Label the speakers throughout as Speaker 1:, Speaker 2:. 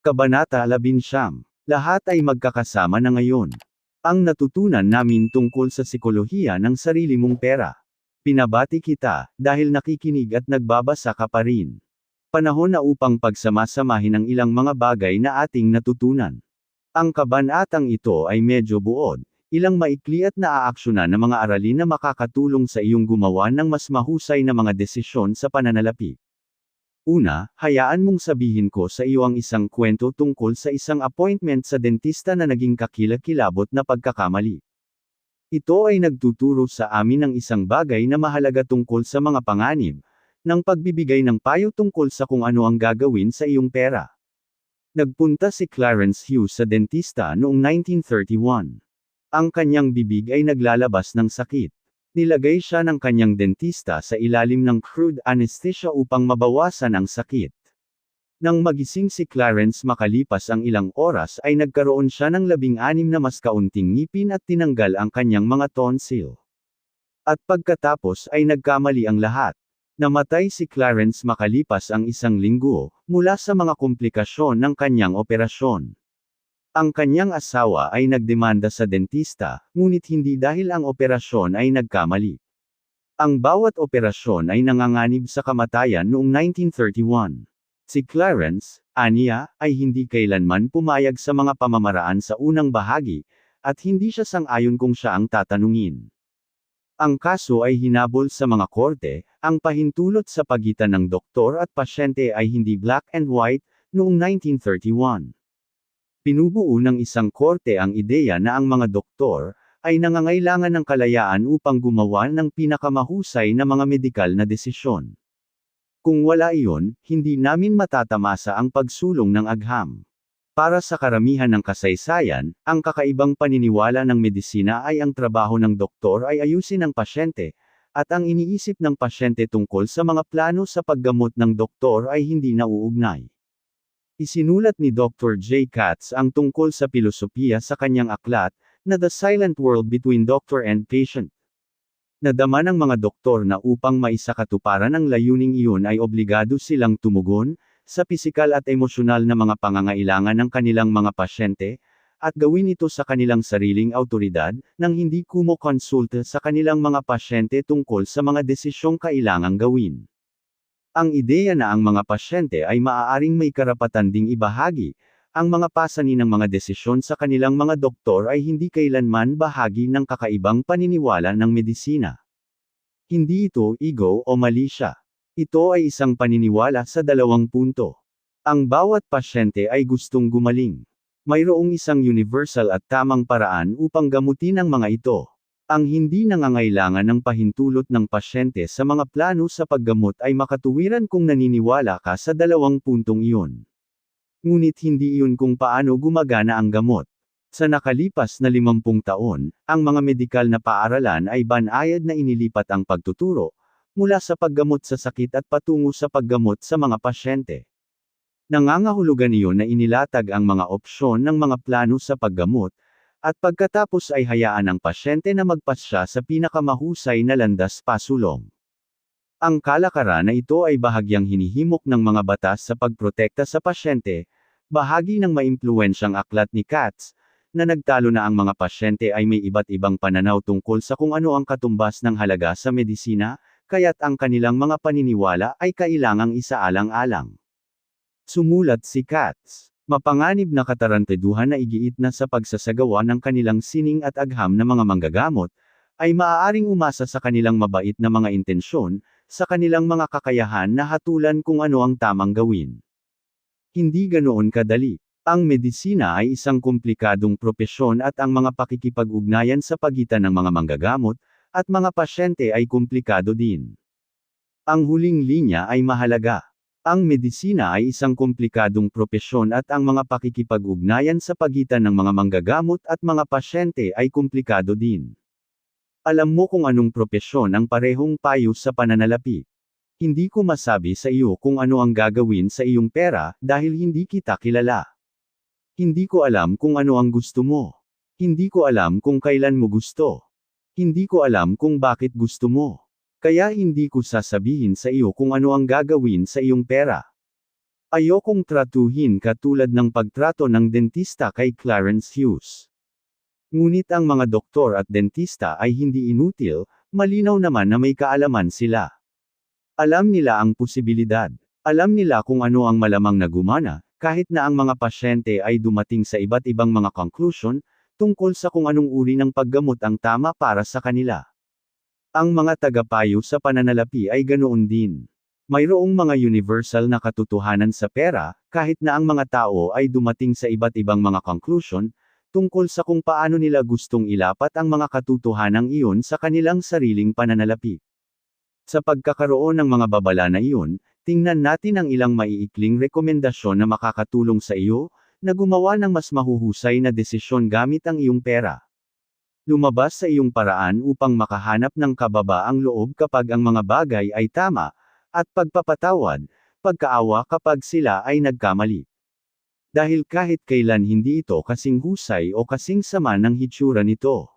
Speaker 1: Kabanata 11. Lahat ay magkakasama na ngayon. Ang natutunan namin tungkol sa sikolohiya ng sarili mong pera. Pinabati kita, dahil nakikinig at nagbabasa ka pa rin. Panahon na upang pagsamasamahin ang ilang mga bagay na ating natutunan. Ang kabanatang ito ay medyo buod, ilang maikli at naaaksyonan na mga aralin na makakatulong sa iyong gumawa ng mas mahusay na mga desisyon sa pananalapi. Una, hayaan mong sabihin ko sa iyo ang isang kwento tungkol sa isang appointment sa dentista na naging kakilakilabot na pagkakamali. Ito ay nagtuturo sa amin ng isang bagay na mahalaga tungkol sa mga panganib, ng pagbibigay ng payo tungkol sa kung ano ang gagawin sa iyong pera. Nagpunta si Clarence Hughes sa dentista noong 1931. Ang kanyang bibig ay naglalabas ng sakit. Nilagay siya ng kanyang dentista sa ilalim ng crude anesthesia upang mabawasan ang sakit. Nang magising si Clarence makalipas ang ilang oras ay nagkaroon siya ng 16 na mas kaunting ngipin at tinanggal ang kanyang mga tonsil. At pagkatapos ay nagkamali ang lahat. Namatay si Clarence makalipas ang 1 linggo, mula sa mga komplikasyon ng kanyang operasyon. Ang kanyang asawa ay nagdemanda sa dentista, ngunit hindi dahil ang operasyon ay nagkamali. Ang bawat operasyon ay nanganganib sa kamatayan noong 1931. Si Clarence, aniya, ay hindi kailanman pumayag sa mga pamamaraan sa unang bahagi, at hindi siya sang-ayon kung siya ang tatanungin. Ang kaso ay hinabol sa mga korte, ang pahintulot sa pagitan ng doktor at pasyente ay hindi black and white, noong 1931. Pinubuo ng isang korte ang ideya na ang mga doktor ay nangangailangan ng kalayaan upang gumawa ng pinakamahusay na mga medikal na desisyon. Kung wala iyon, hindi namin matatamasa ang pagsulong ng agham. Para sa karamihan ng kasaysayan, ang kakaibang paniniwala ng medisina ay ang trabaho ng doktor ay ayusin ang pasyente, at ang iniisip ng pasyente tungkol sa mga plano sa paggamot ng doktor ay hindi nauugnay. Isinulat ni Dr. J. Katz ang tungkol sa pilosopiya sa kanyang aklat, na The Silent World Between Doctor and Patient. Nadama ng mga doktor na upang maisakatuparan ang layuning iyon ay obligado silang tumugon, sa pisikal at emosyonal na mga pangangailangan ng kanilang mga pasyente, at gawin ito sa kanilang sariling awtoridad, nang hindi kumokonsulta sa kanilang mga pasyente tungkol sa mga desisyong kailangang gawin. Ang ideya na ang mga pasyente ay maaaring may karapatan ding ibahagi ang mga pasanin ng mga desisyon sa kanilang mga doktor ay hindi kailanman bahagi ng kakaibang paniniwala ng medisina. Hindi ito ego o mali siya. Ito ay isang paniniwala sa 2 punto. Ang bawat pasyente ay gustong gumaling. Mayroong isang universal at tamang paraan upang gamutin ang mga ito. Ang hindi nangangailangan ng pahintulot ng pasyente sa mga plano sa paggamot ay makatuwiran kung naniniwala ka sa 2 puntong iyon. Ngunit hindi iyon kung paano gumagana ang gamot. Sa nakalipas na 50 taon, ang mga medikal na paaralan ay banayad na inilipat ang pagtuturo, mula sa paggamot sa sakit at patungo sa paggamot sa mga pasyente. Nangangahulugan iyon na inilatag ang mga opsyon ng mga plano sa paggamot, at pagkatapos ay hayaan ang pasyente na magpasya sa pinakamahusay na landas pasulong. Ang kalakaran na ito ay bahagyang hinihimok ng mga batas sa pagprotekta sa pasyente, bahagi ng maimpluwensyang aklat ni Katz, na nagtalo na ang mga pasyente ay may iba't ibang pananaw tungkol sa kung ano ang katumbas ng halaga sa medisina, kaya't ang kanilang mga paniniwala ay kailangang isaalang-alang. Sumulat si Katz. Mapanganib na katarantaduhan na igiit na sa pagsasagawa ng kanilang sining at agham na mga manggagamot, ay maaaring umasa sa kanilang mabait na mga intensyon, sa kanilang mga kakayahan na hatulan kung ano ang tamang gawin. Hindi ganoon kadali. Ang medisina ay isang komplikadong propesyon at ang mga pakikipag-ugnayan sa pagitan ng mga manggagamot, at mga pasyente ay komplikado din. Ang huling linya ay mahalaga. Ang medisina ay isang komplikadong propesyon at ang mga pakikipag-ugnayan sa pagitan ng mga manggagamot at mga pasyente ay komplikado din. Alam mo kung anong propesyon ang parehong payo sa pananalapi. Hindi ko masabi sa iyo kung ano ang gagawin sa iyong pera, dahil hindi kita kilala. Hindi ko alam kung ano ang gusto mo. Hindi ko alam kung kailan mo gusto. Hindi ko alam kung bakit gusto mo. Kaya hindi ko sasabihin sa iyo kung ano ang gagawin sa iyong pera. Ayokong tratuhin katulad ng pagtrato ng dentista kay Clarence Hughes. Ngunit ang mga doktor at dentista ay hindi inutil, malinaw naman na may kaalaman sila. Alam nila ang posibilidad. Alam nila kung ano ang malamang na gumana, kahit na ang mga pasyente ay dumating sa iba't ibang mga conclusion, tungkol sa kung anong uri ng paggamot ang tama para sa kanila. Ang mga tagapayo sa pananalapi ay ganoon din. Mayroong mga universal na katotohanan sa pera, kahit na ang mga tao ay dumating sa iba't ibang mga conclusion, tungkol sa kung paano nila gustong ilapat ang mga katotohanang iyon sa kanilang sariling pananalapi. Sa pagkakaroon ng mga babala na iyon, tingnan natin ang ilang maiikling rekomendasyon na makakatulong sa iyo, na gumawa ng mas mahuhusay na desisyon gamit ang iyong pera. Lumabas sa iyong paraan upang makahanap ng kababaang loob kapag ang mga bagay ay tama, at pagpapatawad, pagkaawa kapag sila ay nagkamali. Dahil kahit kailan hindi ito kasing husay o kasing sama ng hitsura nito.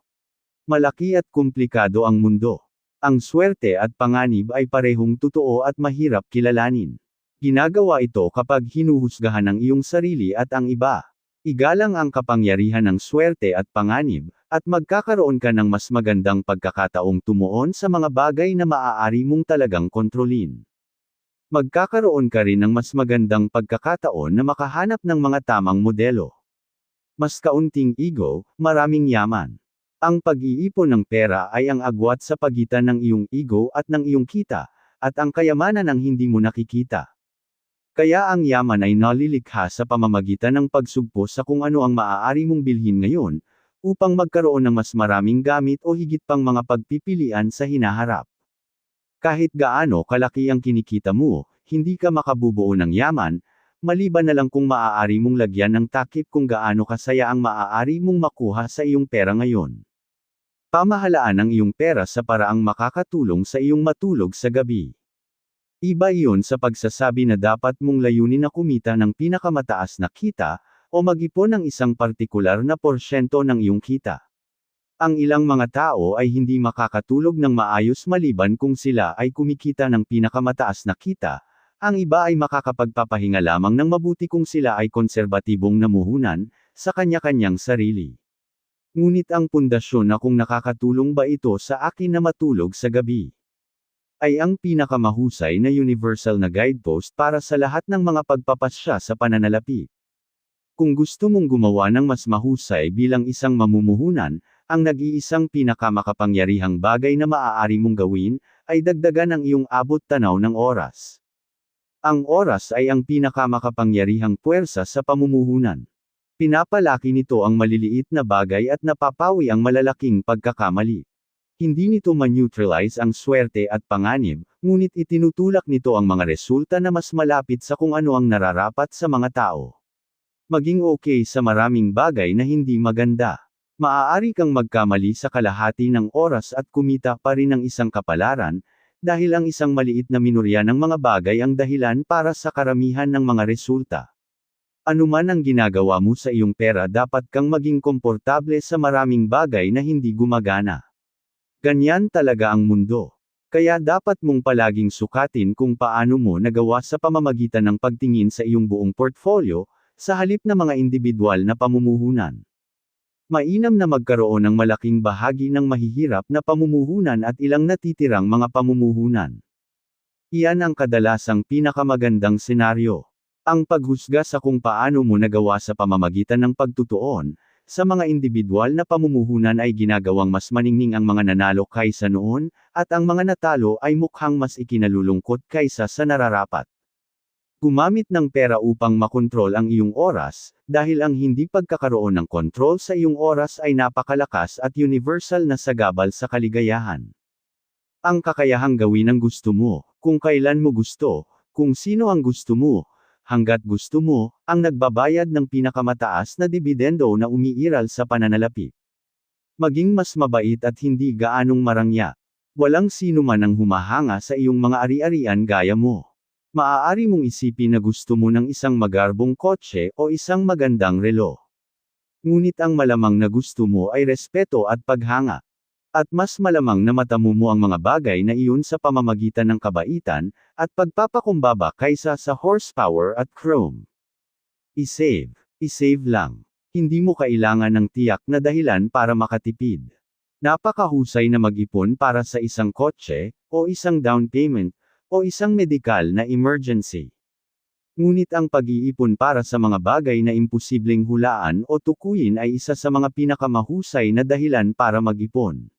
Speaker 1: Malaki at komplikado ang mundo. Ang swerte at panganib ay parehong totoo at mahirap kilalanin. Ginagawa ito kapag hinuhusgahan ang iyong sarili at ang iba. Igalang ang kapangyarihan ng swerte at panganib, at magkakaroon ka ng mas magandang pagkakataong tumuon sa mga bagay na maaari mong talagang kontrolin. Magkakaroon ka rin ng mas magandang pagkakataon na makahanap ng mga tamang modelo. Mas kaunting ego, maraming yaman. Ang pag-iipon ng pera ay ang agwat sa pagitan ng iyong ego at ng iyong kita, at ang kayamanan ang hindi mo nakikita. Kaya ang yaman ay nalilikha sa pamamagitan ng pagsugpo sa kung ano ang maaari mong bilhin ngayon, upang magkaroon ng mas maraming gamit o higit pang mga pagpipilian sa hinaharap. Kahit gaano kalaki ang kinikita mo, hindi ka makabubuo ng yaman, maliban na lang kung maaari mong lagyan ng takip kung gaano kasaya ang maaari mong makuha sa iyong pera ngayon. Pamahalaan ang iyong pera sa paraang makakatulong sa iyong matulog sa gabi. Iba iyon sa pagsasabi na dapat mong layunin na kumita ng pinakamataas na kita, o mag-ipon ng isang partikular na porsyento ng iyong kita. Ang ilang mga tao ay hindi makakatulog ng maayos maliban kung sila ay kumikita ng pinakamataas na kita, ang iba ay makakapagpapahinga lamang ng mabuti kung sila ay konserbatibong namuhunan, sa kanya-kanyang sarili. Ngunit ang pundasyon na kung nakakatulong ba ito sa akin na matulog sa gabi, ay ang pinakamahusay na universal na guidepost para sa lahat ng mga pagpapasya sa pananalapi. Kung gusto mong gumawa ng mas mahusay bilang isang mamumuhunan, ang nag-iisang pinakamakapangyarihang bagay na maaari mong gawin, ay dagdagan ang iyong abot tanaw ng oras. Ang oras ay ang pinakamakapangyarihang puwersa sa pamumuhunan. Pinapalaki nito ang maliliit na bagay at napapawi ang malalaking pagkakamali. Hindi nito ma-neutralize ang swerte at panganib, ngunit itinutulak nito ang mga resulta na mas malapit sa kung ano ang nararapat sa mga tao. Maging okay sa maraming bagay na hindi maganda. Maaari kang magkamali sa kalahati ng oras at kumita pa rin ng isang kapalaran, dahil ang isang maliit na minorya ng mga bagay ang dahilan para sa karamihan ng mga resulta. Anuman ang ginagawa mo sa iyong pera, dapat kang maging komportable sa maraming bagay na hindi gumagana. Ganyan talaga ang mundo. Kaya dapat mong palaging sukatin kung paano mo nagawa sa pamamagitan ng pagtingin sa iyong buong portfolio, sa halip na mga individual na pamumuhunan. Mainam na magkaroon ng malaking bahagi ng mahihirap na pamumuhunan at ilang natitirang mga pamumuhunan. Iyan ang kadalasang pinakamagandang senaryo. Ang paghusga sa kung paano mo nagawa sa pamamagitan ng pagtutuon, sa mga individual na pamumuhunan ay ginagawang mas maningning ang mga nanalo kaysa noon, at ang mga natalo ay mukhang mas ikinalulungkot kaysa sa nararapat. Gumamit ng pera upang makontrol ang iyong oras, dahil ang hindi pagkakaroon ng kontrol sa iyong oras ay napakalakas at universal na sagabal sa kaligayahan. Ang kakayahang gawin ang gusto mo, kung kailan mo gusto, kung sino ang gusto mo, hanggat gusto mo, ang nagbabayad ng pinakamataas na dibidendo na umiiral sa pananalapi. Maging mas mabait at hindi gaanong marangya. Walang sino man ang humahanga sa iyong mga ari-arian gaya mo. Maaari mong isipin na gusto mo ng isang magarbong kotse o isang magandang relo. Ngunit ang malamang na gusto mo ay respeto at paghanga. At mas malamang na matamo mo ang mga bagay na iyon sa pamamagitan ng kabaitan, at pagpapakumbaba kaysa sa horsepower at chrome. I-save. I-save lang. Hindi mo kailangan ng tiyak na dahilan para makatipid. Napakahusay na mag-ipon para sa isang kotse, o isang down payment, o isang medikal na emergency. Ngunit ang pag-iipon para sa mga bagay na imposibleng hulaan o tukuyin ay isa sa mga pinakamahusay na dahilan para mag-ipon.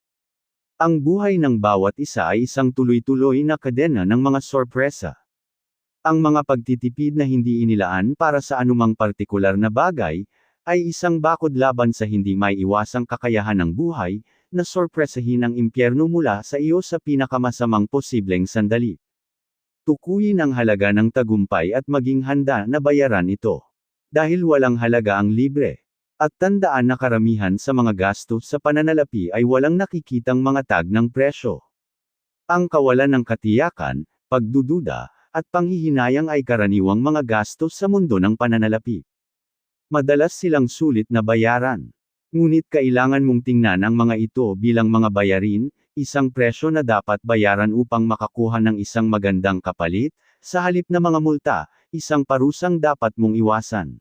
Speaker 1: Ang buhay ng bawat isa ay isang tuloy-tuloy na kadena ng mga sorpresa. Ang mga pagtitipid na hindi inilaan para sa anumang partikular na bagay, ay isang bakod laban sa hindi maiiwasang kakayahan ng buhay, na sorpresahin ang impyerno mula sa iyo sa pinakamasamang posibleng sandali. Tukuyin ang halaga ng tagumpay at maging handa na bayaran ito. Dahil walang halaga ang libre. At tandaan na karamihan sa mga gasto sa pananalapi ay walang nakikitang mga tag ng presyo. Ang kawalan ng katiyakan, pagdududa, at panghihinayang ay karaniwang mga gastos sa mundo ng pananalapi. Madalas silang sulit na bayaran. Ngunit kailangan mong tingnan ang mga ito bilang mga bayarin, isang presyo na dapat bayaran upang makakuha ng isang magandang kapalit, sa halip na mga multa, isang parusang dapat mong iwasan.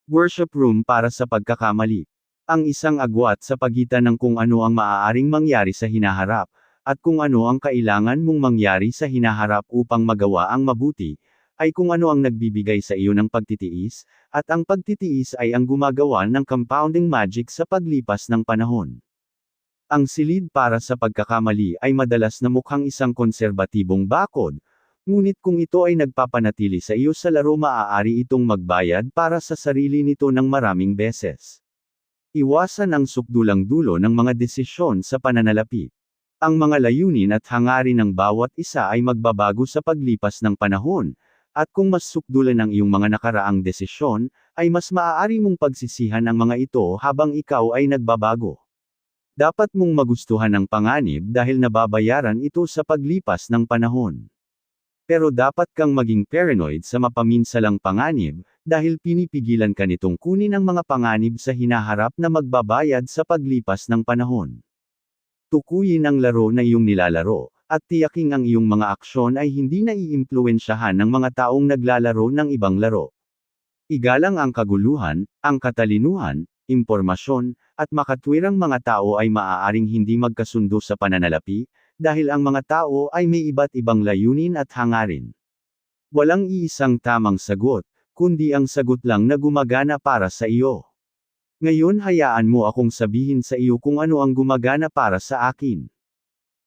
Speaker 1: Worship room para sa pagkakamali. Ang isang agwat sa pagitan ng kung ano ang maaaring mangyari sa hinaharap, at kung ano ang kailangan mong mangyari sa hinaharap upang magawa ang mabuti, ay kung ano ang nagbibigay sa iyo ng pagtitiis, at ang pagtitiis ay ang gumagawa ng compounding magic sa paglipas ng panahon. Ang silid para sa pagkakamali ay madalas na mukhang isang konserbatibong bakod, ngunit kung ito ay nagpapanatili sa iyo sa laro, maaari itong magbayad para sa sarili nito ng maraming beses. Iwasan ang sukdulang dulo ng mga desisyon sa pananalapi. Ang mga layunin at hangarin ng bawat isa ay magbabago sa paglipas ng panahon, at kung mas sukdulan ang iyong mga nakaraang desisyon, ay mas maaari mong pagsisihan ang mga ito habang ikaw ay nagbabago. Dapat mong magustuhan ang panganib dahil nababayaran ito sa paglipas ng panahon. Pero dapat kang maging paranoid sa mapaminsalang panganib, dahil pinipigilan ka nitong kunin ang mga panganib sa hinaharap na magbabayad sa paglipas ng panahon. Tukuyin ang laro na iyong nilalaro, at tiyaking ang iyong mga aksyon ay hindi naiimpluwensyahan ng mga taong naglalaro ng ibang laro. Igalang ang kaguluhan, ang katalinuhan, impormasyon, at makatwirang mga tao ay maaaring hindi magkasundo sa pananalapi, dahil ang mga tao ay may iba't ibang layunin at hangarin. Walang iisang tamang sagot, kundi ang sagot lang na gumagana para sa iyo. Ngayon hayaan mo akong sabihin sa iyo kung ano ang gumagana para sa akin.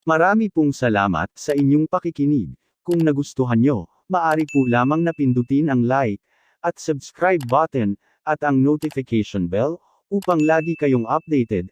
Speaker 1: Marami pong salamat sa inyong pakikinig. Kung nagustuhan nyo, maaari po lamang na pindutin ang like, at subscribe button, at ang notification bell, upang lagi kayong updated,